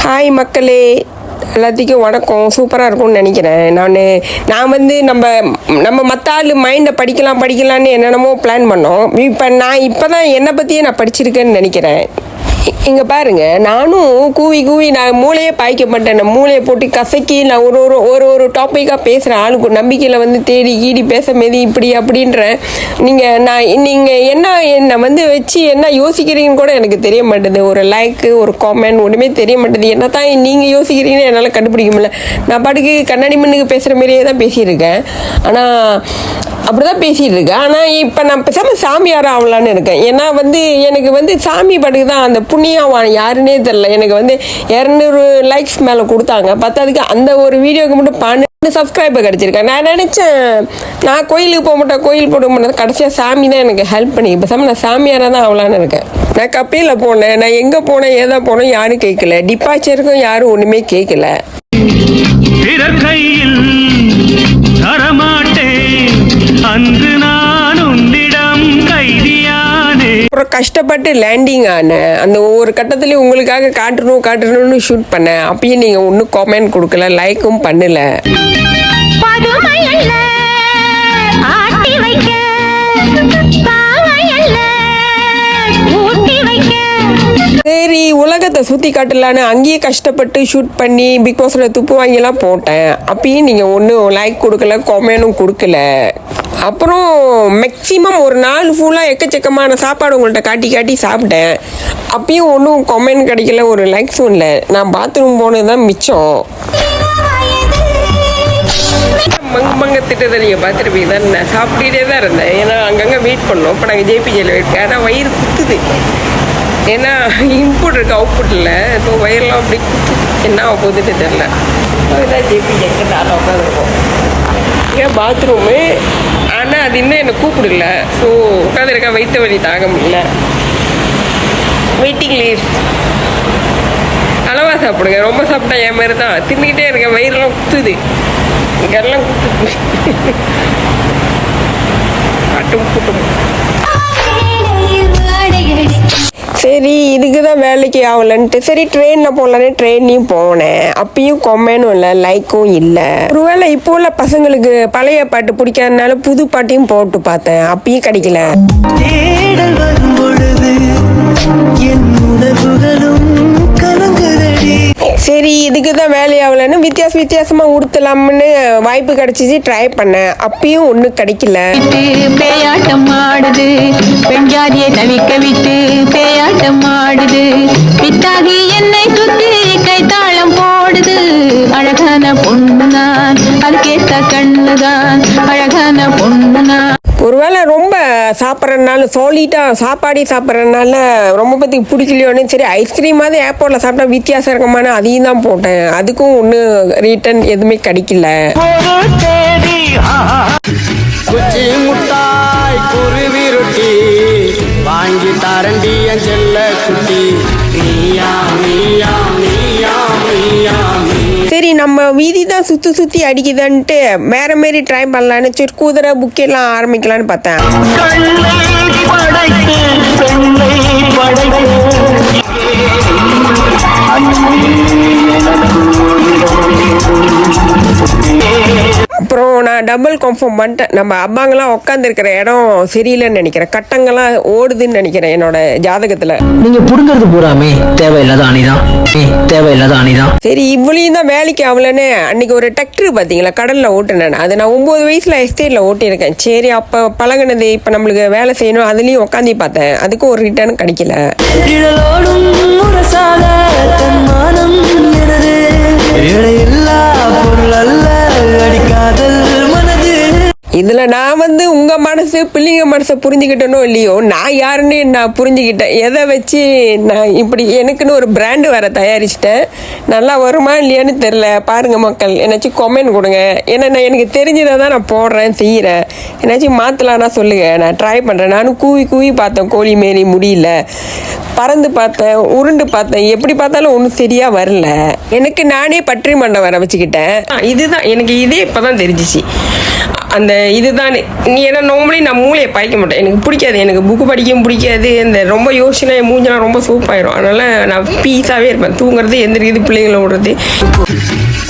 Hi மக்களே, எல்லாத்துக்கும் வணக்கம். சூப்பராக இருக்கும்னு நினைக்கிறேன். நான் வந்து நம்ம மற்ற ஆள் மைண்டை படிக்கலான்னு என்னென்னமோ பிளான் பண்ணோம். இப்போ தான் என்னை பற்றியே நான் படிச்சிருக்கேன்னு நினைக்கிறேன். இங்கே பாருங்க, நானும் கூவி நான் மூளையே பாய்க்க மாட்டேன். மூளையை போட்டு கசக்கி நான் ஒரு டாப்பிக்காக பேசுகிறேன். ஆளுக்கு நம்பிக்கையில் வந்து தேடி கீடி பேச மாரி இப்படி அப்படின்ற நீங்கள் என்னை வந்து வச்சு என்ன யோசிக்கிறீங்கன்னு கூட எனக்கு தெரிய மாட்டேது. ஒரு லைக்கு ஒரு காமெண்ட் ஒன்றுமே தெரிய மாட்டேது. என்ன தான் நீங்கள் யோசிக்கிறீங்கன்னு என்னால் கண்டுபிடிக்க முடியல. நான் பாட்டுக்கு கண்ணாடி மண்ணுக்கு பேசுகிற மாதிரியே தான் பேசியிருக்கேன். ஆனால் அப்படி தான் பேசிகிட்டு இருக்கேன். ஆனால் இப்போ நான் பேசாமல் சாமியாராக ஆகலான்னு இருக்கேன். ஏன்னா வந்து எனக்கு வந்து சாமி பாட்டுக்கு தான் அந்த புண்ணியம் யாருன்னே தெரில. எனக்கு வந்து 200 லைக்ஸ் மேலே கொடுத்தாங்க. பத்தாதுக்கு அந்த ஒரு வீடியோக்கு மட்டும் 12 சப்ஸ்கிரைபர் கிடச்சிருக்கேன். நான் நினச்சேன் நான் கோயிலுக்கு போக மாட்டேன், கோயில் போட மாட்டேன். கடைசியாக சாமி தான் எனக்கு ஹெல்ப் பண்ணி பேசாமல் நான் சாமியாராக தான் ஆகலான்னு இருக்கேன். நான் கப்பையில் போனேன், நான் எங்கே போனேன் ஏதா போனேன் யாரும் கேட்கல. டிபார்ச்சருக்கும் யாரும் ஒன்றுமே கேட்கல. அப்புறம் கஷ்டப்பட்டு லேண்டிங் ஆனேன். அந்த ஒவ்வொரு கட்டத்துலேயும் உங்களுக்காக காட்டணும்னு ஷூட் பண்ணேன். அப்பயும் நீங்கள் ஒன்றும் காமெண்ட் கொடுக்கல, லைக்கும் பண்ணல. சரி, உலகத்தை சுற்றி காட்டலான்னு அங்கேயே கஷ்டப்பட்டு ஷூட் பண்ணி பிக் பாஸில் துப்பு வாங்கிலாம் போட்டேன். அப்பயும் நீங்கள் ஒன்றும் லைக் கொடுக்கல, காமெண்டும் கொடுக்கல. அப்புறம் மேக்ஸிமம் ஒரு நாள் ஃபுல்லாக எக்கச்சக்கமான சாப்பாடு உங்கள்கிட்ட காட்டி சாப்பிட்டேன். அப்பயும் ஒன்றும் காமெண்ட் கிடைக்கல, ஒரு லைக்ஸும் இல்லை. நான் பாத்ரூம் போனது தான் மிச்சம். மங்க திட்டத்தை நீங்கள் பார்த்துருப்பீங்க தான். நான் சாப்பிட்டுட்டே தான் இருந்தேன். ஏன்னா அங்கங்கே வெயிட் பண்ணோம். இப்போ நாங்கள் ஜேபிஜியில் வெயிட். ஆனால் வயிறு குத்துது. ஏன்னா இன்புட் இருக்குது, அவுட்புட் இல்லை. இப்போ வயிறெல்லாம் அப்படி என்ன போகுதுன்னு தெரில. அதுதான் ஜேபிஜி எங்கே நான் உட்காந்துருக்கோம். ஏன் பாத்ரூமு. ஆனால் அது இன்னும் என்னை கூப்பிடல. ஸோ உட்காந்துருக்கா, வயிற்று வலி தாங்க முடியல. Waiting list. அளவாக சாப்பிடுங்க, ரொம்ப சாப்பிட்டா என் மாதிரி தான் தின்னுக்கிட்டே இருக்கேன். வயிறெல்லாம் குத்துது, இங்கெல்லாம் குத்துது. கூட்டும் சரி, இதுக்கு தான் வேலைக்கு ஆகலன்ட்டு சரி ட்ரெயினில் போகலான்னு ட்ரெயின்லையும் போனேன். அப்பயும் கொம்மேனும் இல்லை, லைக்கும் இல்லை. ஒருவேளை இப்போ உள்ள பசங்களுக்கு பழைய பாட்டு பிடிக்காதனால புது பாட்டையும் போட்டு பார்த்தேன். அப்பயும் கிடைக்கல. சரி, இதுக்கு தான் வேலையாகலன்னு வித்தியாசமாக உடுத்தலாம்னு வாய்ப்பு கிடைச்சிச்சு, ட்ரை பண்ணேன். அப்பயும் ஒன்றும் கிடைக்கல. பேயாட்டம் ஆடுது பெண்ஜாதியை தவிக்க விட்டு, பேயாட்டம் ஆடுது பித்தாகி என்னை சுத்தி கைத்தாளம் போடுது. அழகான பொண்ணுதான், அதுக்கேத்த கண்ணுதான், அழகான பொண்ணுதான். ஒருவேளை ரொம்ப சாப்பிட்றதுனால சாப்பாடி சாப்பிட்றதுனால ரொம்ப பற்றி பிடிக்கலையோன்னு சரி ஐஸ்கிரீமாவது ஏர்போர்ட்டில் சாப்பிட்டா வித்தியாசம் இருக்கமான அதையும் தான் போட்டேன். அதுக்கும் ஒன்றும் ரிட்டர்ன் எதுவுமே கிடைக்கல. குச்சி முட்டாய் குருவி ரொட்டி வாங்கி தரண்டி செல்ல குட்டி. சரி, நம்ம வீதி தான் சுற்றி அடிக்குதுன்ட்டு வேற மாரி ட்ரை பண்ணலான்னு சரி குதிரை புக்கெல்லாம் ஆரம்பிக்கலான்னு பார்த்தேன். அப்புறம் நான் டபுள் கன்ஃபார்ம் பண்ணிட்டேன். நம்ம அப்பாங்கெல்லாம் உட்காந்துருக்கிற இடம் சரியில்லைன்னு நினைக்கிறேன். கட்டங்கள்லாம் ஓடுதுன்னு நினைக்கிறேன் என்னோட ஜாதகத்தில். நீங்க புடுங்கிறது பூராமே தேவையில்லாத அணிதான். சரி, இவ்வளையும் தான் வேலைக்கு ஆகலன்னு அன்னைக்கு ஒரு டிராக்டர் பார்த்தீங்களா கடலில் ஓட்டுனேன். அது நான் 9 வயசில் எஸ்டேட்டில் ஓட்டியிருக்கேன். சரி, அப்போ பழகினது இப்போ நம்மளுக்கு வேலை செய்யணும். அதுலேயும் உட்காந்து பார்த்தேன். அதுக்கும் ஒரு ரிட்டர்ன் கிடைக்கல. இதுல நான் வந்து உங்க மனசு பிள்ளைங்க மனசை புரிஞ்சுக்கிட்டனோ இல்லையோ, நான் யாருன்னு நான் புரிஞ்சுக்கிட்டேன். எதை வச்சு நான் இப்படி எனக்குன்னு ஒரு பிராண்டு வேற தயாரிச்சிட்டேன். நல்லா வருமா இல்லையான்னு தெரில. பாருங்க மக்கள், என்னாச்சும் கொமெண்ட் கொடுங்க. ஏன்னா எனக்கு தெரிஞ்சதை தான் நான் போடுறேன், செய்கிறேன். என்னாச்சும் மாற்றலான்னா சொல்லுங்க, நான் ட்ரை பண்ணுறேன். நானும் கூவி பார்த்தேன், கோழி மாரி முடியல. பறந்து பார்த்தேன், உருண்டு பார்த்தேன், எப்படி பார்த்தாலும் ஒன்றும் சரியாக வரல. எனக்கு நானே பற்றி மண்டை வர வச்சுக்கிட்டேன். இதுதான் எனக்கு இதே இப்போ தான் தெரிஞ்சிச்சு. அந்த இதுதான் நீ ஏன்னா நார்மலி நான் மூளையை பாய்க்க மாட்டேன், எனக்கு பிடிக்காது, எனக்கு புக்கு படிக்கவும் பிடிக்காது, இந்த ரொம்ப யோசனை மூஞ்செல்லாம் ரொம்ப சூப்பாயிரும். அதனால நான் பீஸாகவே இருப்பேன், தூங்குறது எந்திரிக்கிறது பிள்ளைங்களை விடுறது.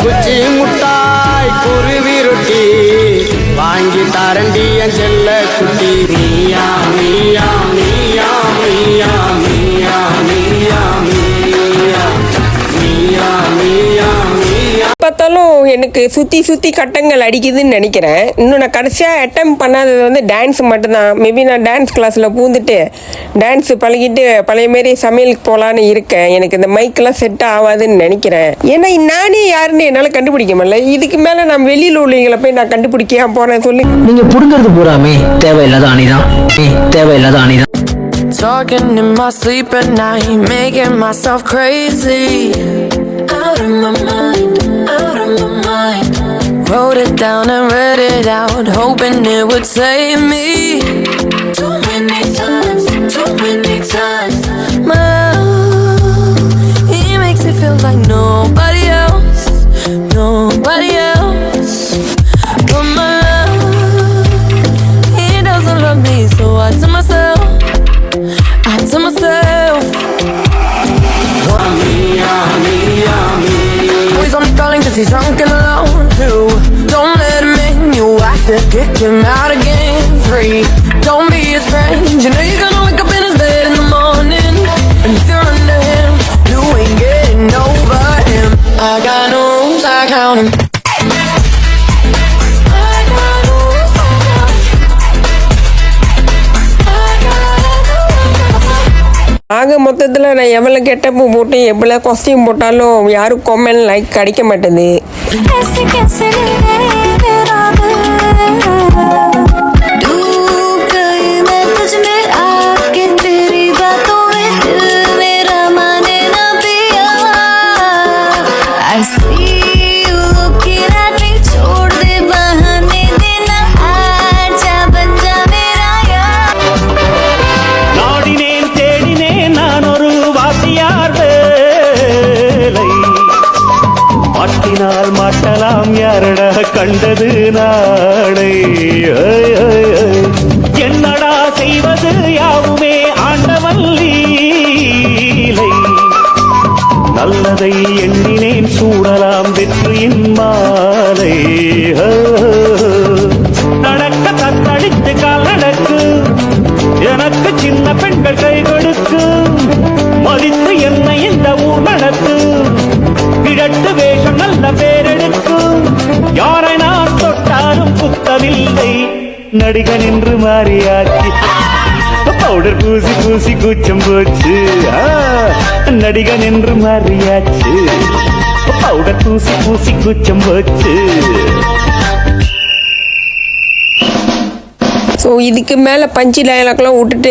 குச்சி முட்டாய் குருவி ரொட்டி வாங்கி தரண்டி என் செல்ல குட்டி நீயா நீயா நீயா நீயா நீயா நீயா நீயா நீயா நீயா நீயா பார்த்தாலும் எனக்கு சுற்றி சுற்றி கட்டங்கள் அடிக்குதுன்னு நினைக்கிறேன். இன்னும் நான் கடைசியாக அட்டம் பண்ணாதது வந்து டான்ஸ் மட்டும்தான். மேபி நான் டான்ஸ் கிளாஸில் பூந்துட்டு டான்ஸ் பழகிட்டு பழைய மாரி சமையலுக்கு போகலான்னு இருக்கேன். எனக்கு இந்த மைக்கெல்லாம் செட் ஆகாதுன்னு நினைக்கிறேன். ஏன்னா நானே யாருன்னு என்னால் கண்டுபிடிக்க முடியல. இதுக்கு மேலே நான் வெளியில் உள்ளவங்களை போய் நான் கண்டுபிடிக்க போகிறேன் சொல்லி. நீங்க புடுங்கிறது பூராமே தேவையில்லாத அணிதான். தேவையில்லாத அணிதான். Talking in my sleep at night, making myself crazy. Out of my mind, out of my mind. Wrote it down and read it out, hoping it would save me. Too many times, too many times. My love, he makes me feel like nobody else, nobody else. But my love, he doesn't love me, so I tell myself, I tell myself. Always on the calling 'cause he's drunk and alone too. Don't let him in, you have to kick him out again. Free, don't be his friend. You know you're gonna wake up in his bed in the morning, and if you're under him, you ain't getting over him. I got no rules, I count 'em. ஆக மொத்தத்தில் நான் எவ்வளோ getup போட்டு எவ்வளோ costume போட்டாலும் யாரும் comment like கிடைக்க மாட்டேது. कैसे कैसे मेरा दिल डूब गई मैं तुझ में आके तेरी बातों में दिल मेरा माने ना पिया. I see you looking at me, छोड़ दे बहाने देना, आजा बन जा मेरा यार. நாடினேன் தேடினேன் நான் ஒரு வாத்தியார் வேலை, மாட்டினால் மாட்டலாம் யாரடா கண்டது நாளை. என்னடா செய்வது யாவுமே ஆண்டவன் லீலை, நல்லதை எண்ணினேன் சூடலாம் வெற்றியின் மாலை. நடக்க தத்தளித்து கால் நடக்கு, எனக்கு சின்ன பெண்கள் கை கொடுக்கு, மதித்து என்னை இந்த ஊர் நடத்து, கிழட்டு வேஷம் நல்ல பேரெடுக்கு, யாரை நான் தொட்டாலும் குத்தமில்லை, நடிகன் என்று மாறியாச்சு, பவுடர் பூசி பூசி கூச்சம் போச்சு, நடிகன் என்று மாறியாச்சு, பவுடர் பூசி பூசி கூச்சம் போச்சு. ஸோ இதுக்கு மேலே பஞ்சு டயலாக்லாம் விட்டுட்டு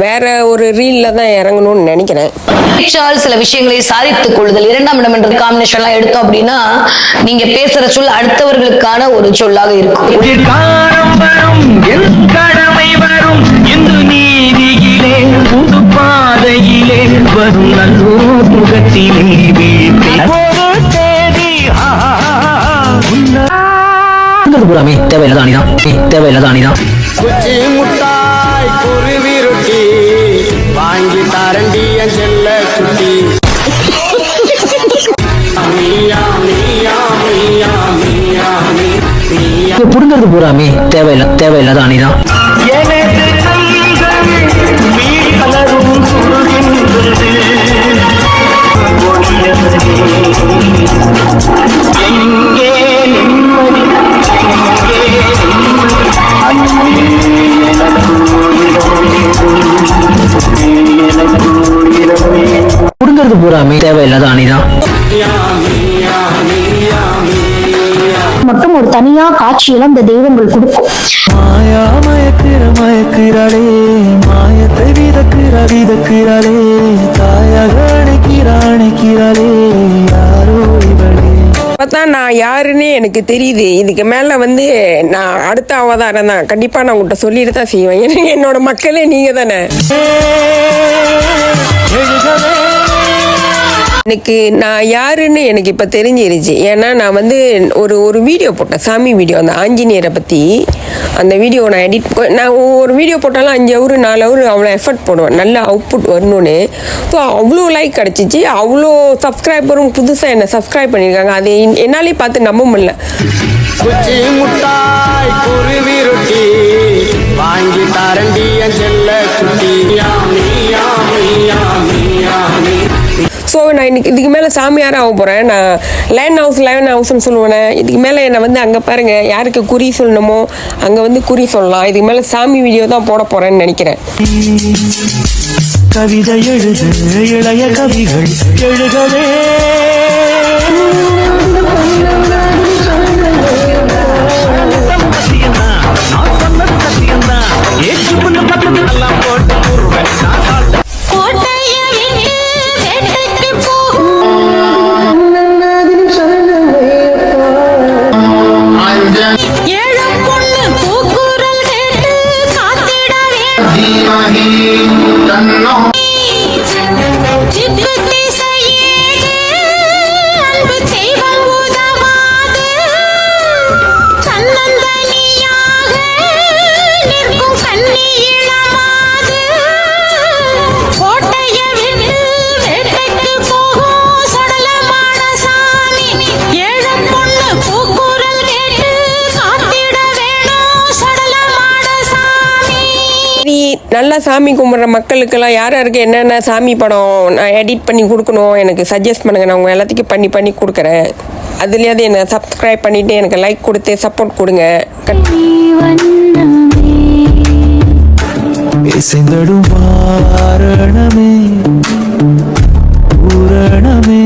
வேற ஒரு ரீலில் தான் இறங்கணும்னு நினைக்கிறேன். பேச்சால் சில விஷயங்களை சாதித்துக் கொள்ளுதல், இரண்டாம் இடம் என்ற காம்பினேஷன் எல்லாம் எடுத்தோம் அப்படின்னா நீங்க பேசுற சொல் அடுத்தவர்களுக்கான ஒரு சொல்லாக இருக்கும். கடமை வரும் இந்து நீதியிலே புது பாதையிலே வரும் நல்லோ முகத்திலே பூராமே தேவையில்லாத அணிதான். தேவையில்லாத அணிதான். குச்சி முட்டாய் குருவி ரொட்டி வாங்கி தரண்டி என் செல்ல குட்டி நீயா நீயா நீயா நீயா நீயா புடுங்கிறது பூராமே தேவையில்லாத அணிதான். புடுங்கிறது பூராமே தேவையில்லாத அணிதான். மட்டும் ஒரு தனியா காட்சியெல்லாம் இந்த தெய்வங்கள் கொடுக்கும். மாயா மயக்கிறாளே, மாயத்தை விதக்கிறாளே, தாயாக அணைக்கிறாளே, யாரோ இவளே. பார்த்தா நான் யாருன்னு எனக்கு தெரியுது. இதுக்கு மேலே வந்து நான் அடுத்த அவதாரம் தான் கண்டிப்பாக நான் உங்கள்கிட்ட சொல்லிட்டு தான் செய்வேன். ஏன்னா என்னோட மக்களே நீங்கள் தானே. எனக்கு நான் யாருன்னு எனக்கு இப்போ தெரிஞ்சிருச்சு. ஏன்னா நான் வந்து ஒரு வீடியோ போட்டேன், சாமி வீடியோ, அந்த ஆஞ்சநேயரை பற்றி. அந்த வீடியோ நான் ஒரு வீடியோ போட்டாலும் 5 ஹவர் 4 ஹவர் அவ்வளோ எஃபர்ட் போடுவேன், நல்ல அவுட்புட் வரணும்னு. ஸோ அவ்வளோ லைக் கிடச்சிச்சு, அவ்வளோ சப்ஸ்கிரைபரும் புதுசாக என்னை சப்ஸ்கிரைப் பண்ணியிருக்காங்க. அது என்னாலே பார்த்து நம்ப முடியல. குச்சி முட்டாய் குருவி ரொட்டி வாங்கி தரண்டி என் செல்ல குட்டி. மீயா மீயா மீயா மீ. ஸோ நான் இதுக்கு மேலே சாமியாராக ஆக போகிறேன். நான் லேண்ட் ஹவுஸ்னு சொல்லுவேன். இதுக்கு மேலே என்னை வந்து அங்கே பாருங்கள், யாருக்கு குறி சொல்லணுமோ அங்கே வந்து குறி சொல்லலாம். இதுக்கு மேலே சாமி வீடியோ தான் போட போகிறேன்னு நினைக்கிறேன். கவிதை எழுது இளைய கவிகள் எழுகவே. நல்லா சாமி கும்பிட்ற மக்களுக்கெல்லாம் யார் யாருக்கு என்னென்ன சாமி படம் நான் எடிட் பண்ணி கொடுக்கணும் எனக்கு சஜஸ்ட் பண்ணுங்கள். நான் உங்கள் எல்லாத்துக்கும் பண்ணி கொடுக்குறேன். அதுலேயாவது என்னை சப்ஸ்கிரைப் பண்ணிவிட்டு எனக்கு லைக் கொடுத்து சப்போர்ட் கொடுங்க. இசைந்தடும் வாரணமே பூரணமே